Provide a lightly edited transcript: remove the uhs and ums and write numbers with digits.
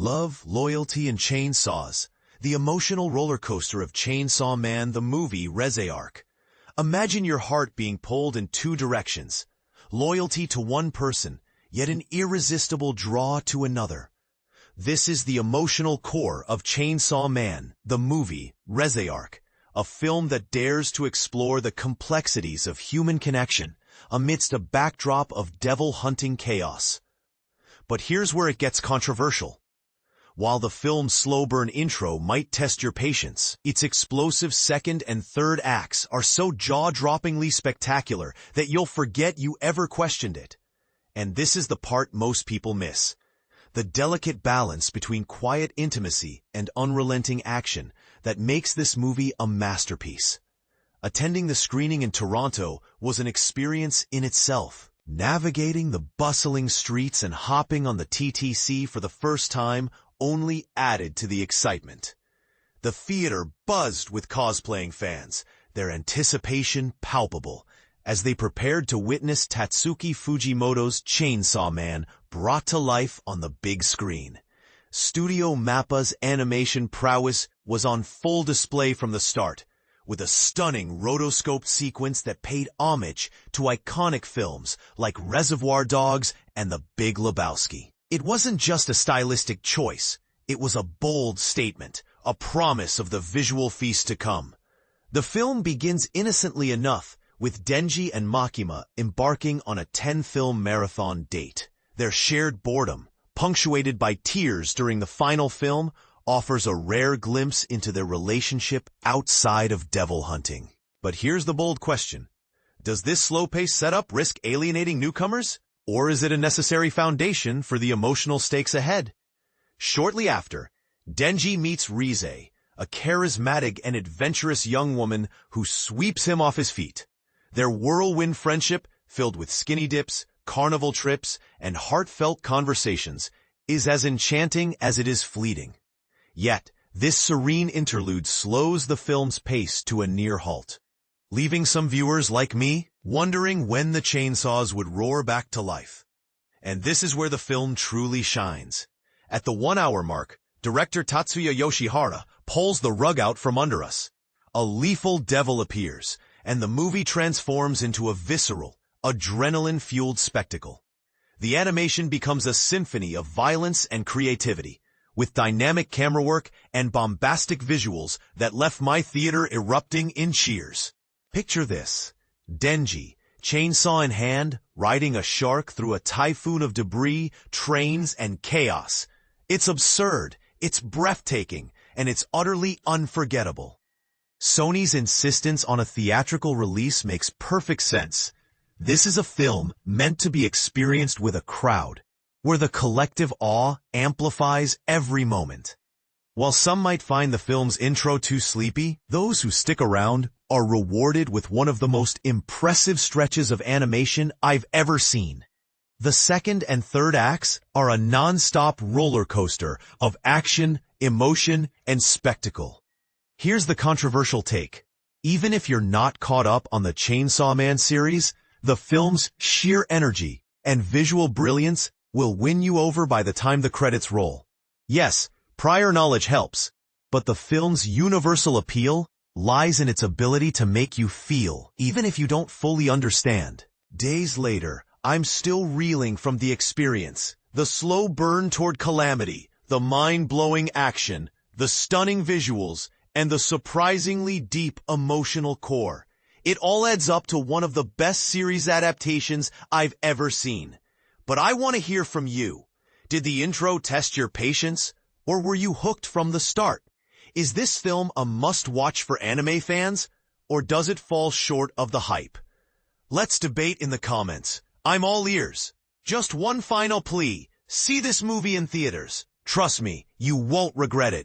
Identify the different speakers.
Speaker 1: Love, loyalty, and chainsaws. The emotional roller coaster of Chainsaw Man, the movie Reze Arc. Imagine your heart being pulled in two directions. Loyalty to one person, yet an irresistible draw to another. This is the emotional core of Chainsaw Man, the movie Reze Arc, a film that dares to explore the complexities of human connection amidst a backdrop of devil-hunting chaos. But here's where it gets controversial. While the film's slow-burn intro might test your patience, its explosive second and third acts are so jaw-droppingly spectacular that you'll forget you ever questioned it. And this is the part most people miss. The delicate balance between quiet intimacy and unrelenting action that makes this movie a masterpiece. Attending the screening in Toronto was an experience in itself. Navigating the bustling streets and hopping on the TTC for the first time only added to the excitement. The theater buzzed with cosplaying fans, their anticipation palpable, as they prepared to witness Tatsuki Fujimoto's Chainsaw Man brought to life on the big screen. Studio Mappa's animation prowess was on full display from the start, with a stunning rotoscope sequence that paid homage to iconic films like Reservoir Dogs and The Big Lebowski. It wasn't just a stylistic choice, it was a bold statement, a promise of the visual feast to come. The film begins innocently enough, with Denji and Makima embarking on a 10-film marathon date. Their shared boredom, punctuated by tears during the final film, offers a rare glimpse into their relationship outside of devil hunting. But here's the bold question. Does this slow-paced setup risk alienating newcomers? Or is it a necessary foundation for the emotional stakes ahead? Shortly after, Denji meets Reze, a charismatic and adventurous young woman who sweeps him off his feet. Their whirlwind friendship, filled with skinny dips, carnival trips, and heartfelt conversations, is as enchanting as it is fleeting. Yet, this serene interlude slows the film's pace to a near halt, leaving some viewers like me wondering when the chainsaws would roar back to life. And this is where the film truly shines. At the 1-hour mark, director Tatsuya Yoshihara pulls the rug out from under us. A lethal devil appears, and the movie transforms into a visceral, adrenaline-fueled spectacle. The animation becomes a symphony of violence and creativity, with dynamic camera work and bombastic visuals that left my theater erupting in cheers. Picture this. Denji, chainsaw in hand, riding a shark through a typhoon of debris, trains, and chaos. It's absurd, it's breathtaking, and it's utterly unforgettable. Sony's insistence on a theatrical release makes perfect sense. This is a film meant to be experienced with a crowd, where the collective awe amplifies every moment. While some might find the film's intro too sleepy, those who stick around are rewarded with one of the most impressive stretches of animation I've ever seen. The second and third acts are a non-stop roller coaster of action, emotion, and spectacle. Here's the controversial take. Even if you're not caught up on the Chainsaw Man series, the film's sheer energy and visual brilliance will win you over by the time the credits roll. Yes, prior knowledge helps, but the film's universal appeal lies in its ability to make you feel, even if you don't fully understand. Days later, I'm still reeling from the experience. The slow burn toward calamity, the mind-blowing action, the stunning visuals, and the surprisingly deep emotional core. It all adds up to one of the best series adaptations I've ever seen. But I want to hear from you. Did the intro test your patience, or were you hooked from the start? Is this film a must-watch for anime fans, or does it fall short of the hype? Let's debate in the comments. I'm all ears. Just one final plea. See this movie in theaters. Trust me, you won't regret it.